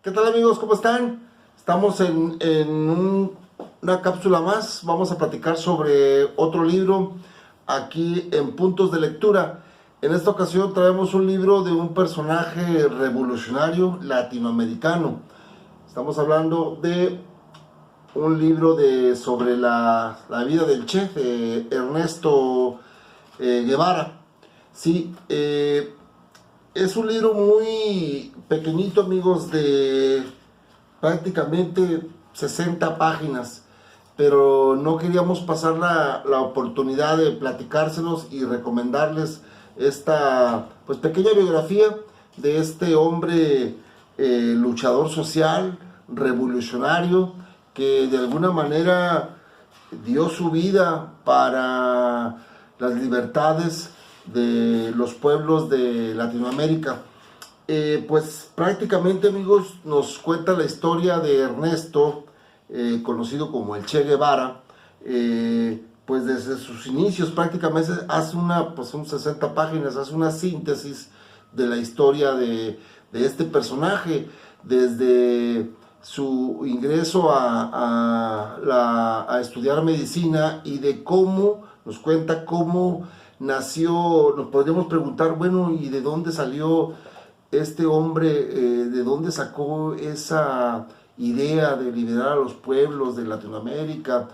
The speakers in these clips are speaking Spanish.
¿Qué tal amigos? ¿Cómo están? Estamos una cápsula más. Vamos a platicar sobre otro libro aquí en Puntos de Lectura. En esta ocasión traemos un libro de un personaje revolucionario latinoamericano. Estamos hablando de un libro sobre la vida del Che, de Ernesto Guevara. Sí, es un libro muy pequeñito, amigos, de prácticamente 60 páginas, pero no queríamos pasar la oportunidad de platicárselos y recomendarles esta pues pequeña biografía de este hombre luchador social, revolucionario, que de alguna manera dio su vida para las libertades de los pueblos de Latinoamérica. Pues prácticamente, amigos, nos cuenta la historia de Ernesto, conocido como el Che Guevara. Pues desde sus inicios prácticamente hace un 60 páginas, hace una síntesis de la historia de este personaje, desde su ingreso a estudiar medicina, y de cómo nos cuenta cómo nació. Nos podríamos preguntar, bueno, ¿y de dónde salió este hombre? ¿De dónde sacó esa idea de liberar a los pueblos de Latinoamérica?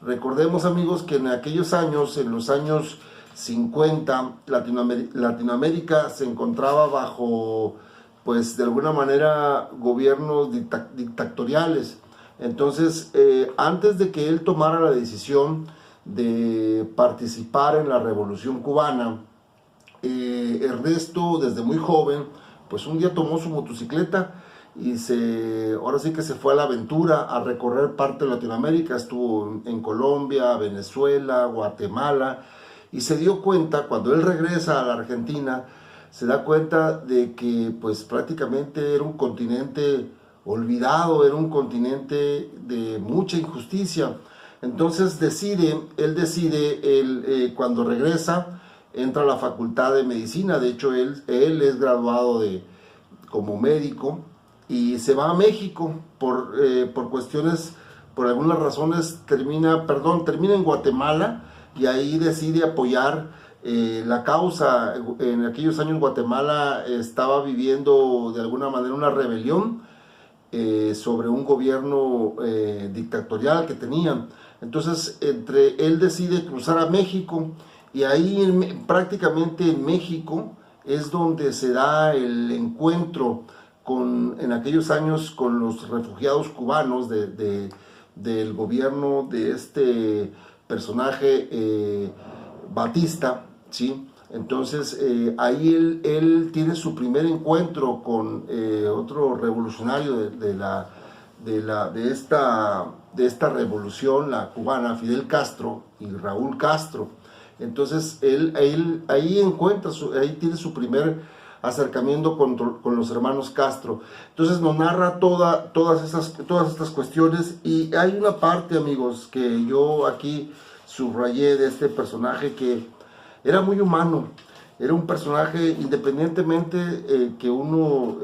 Recordemos, amigos, que en aquellos años, en los años 50, Latinoamérica se encontraba bajo, pues de alguna manera, gobiernos dictatoriales. Entonces, antes de que él tomara la decisión de participar en la Revolución Cubana, Ernesto, desde muy joven, pues un día tomó su motocicleta y ahora sí que se fue a la aventura a recorrer parte de Latinoamérica. Estuvo en Colombia, Venezuela, Guatemala, y se dio cuenta, cuando él regresa a la Argentina, se da cuenta de que pues prácticamente era un continente olvidado, era un continente de mucha injusticia. Entonces cuando regresa, entra a la Facultad de Medicina. De hecho, él es graduado como médico, y se va a México por cuestiones, por algunas razones, termina en Guatemala, y ahí decide apoyar la causa. En aquellos años Guatemala estaba viviendo de alguna manera una rebelión sobre un gobierno dictatorial que tenían. Entonces él decide cruzar a México, y ahí prácticamente en México es donde se da el encuentro en aquellos años con los refugiados cubanos del gobierno de este personaje Batista, ¿sí? Entonces ahí él tiene su primer encuentro con otro revolucionario de esta revolución, la cubana, Fidel Castro y Raúl Castro. Entonces él ahí tiene su primer acercamiento con los hermanos Castro. Entonces nos narra todas estas cuestiones, y hay una parte, amigos, que yo aquí subrayé de este personaje, que era muy humano. Era un personaje, independientemente que uno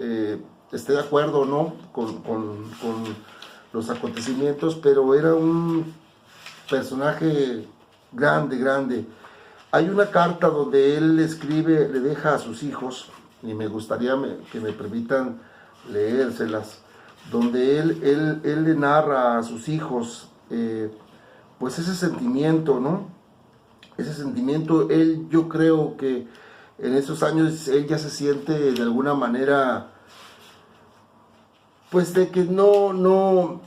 esté de acuerdo o no con los acontecimientos, pero era un personaje grande. Hay una carta donde él escribe, le deja a sus hijos, y me gustaría que me permitan leérselas, donde él le narra a sus hijos pues ese sentimiento, ¿no? Ese sentimiento. Yo creo que en esos años él ya se siente de alguna manera, pues de que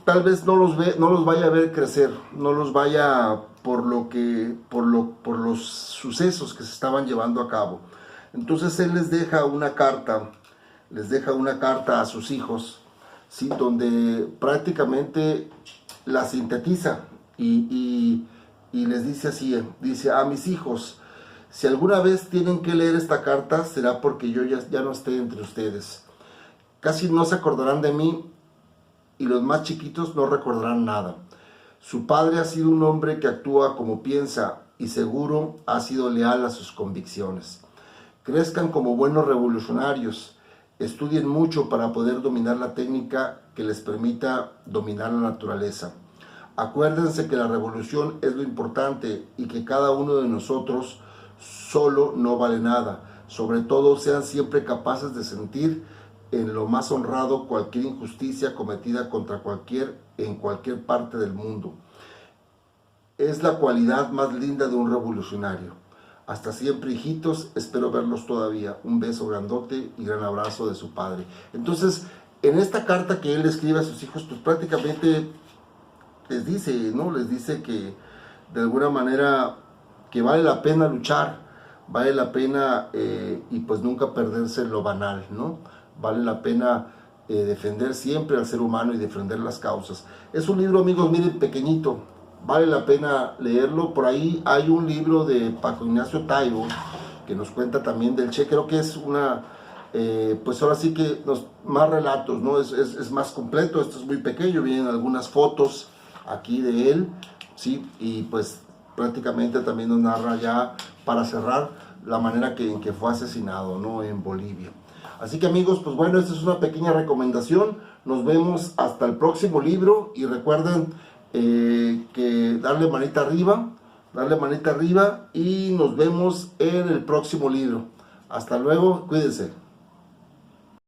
tal vez no los vaya a ver crecer, no los vaya por los sucesos que se estaban llevando a cabo. Entonces él les deja una carta a sus hijos, ¿sí? Donde prácticamente la sintetiza, y les dice así, dice: a mis hijos, si alguna vez tienen que leer esta carta, será porque yo ya no esté entre ustedes. Casi no se acordarán de mí, y los más chiquitos no recordarán nada. Su padre ha sido un hombre que actúa como piensa, y seguro ha sido leal a sus convicciones. Crezcan como buenos revolucionarios. Estudien mucho para poder dominar la técnica que les permita dominar la naturaleza. Acuérdense que la revolución es lo importante y que cada uno de nosotros solo no vale nada. Sobre todo, sean siempre capaces de sentir en lo más honrado cualquier injusticia cometida contra en cualquier parte del mundo. Es la cualidad más linda de un revolucionario. Hasta siempre, hijitos, espero verlos todavía. Un beso grandote y gran abrazo de su padre. Entonces, en esta carta que él escribe a sus hijos, pues prácticamente les dice, ¿no? Les dice que de alguna manera que vale la pena luchar, vale la pena y pues nunca perderse lo banal, ¿no? Vale la pena defender siempre al ser humano y defender las causas. Es un libro, amigos, miren, pequeñito, vale la pena leerlo. Por ahí hay un libro de Paco Ignacio Taibo que nos cuenta también del Che. Creo que es una, pues ahora sí que más relatos, ¿no? Es más completo. Esto es muy pequeño, vienen algunas fotos aquí de él, ¿sí? Y pues prácticamente también nos narra ya, para cerrar, la manera en que fue asesinado, ¿no? En Bolivia. Así que, amigos, pues bueno, esta es una pequeña recomendación. Nos vemos hasta el próximo libro y recuerden que darle manita arriba y nos vemos en el próximo libro. Hasta luego, cuídense.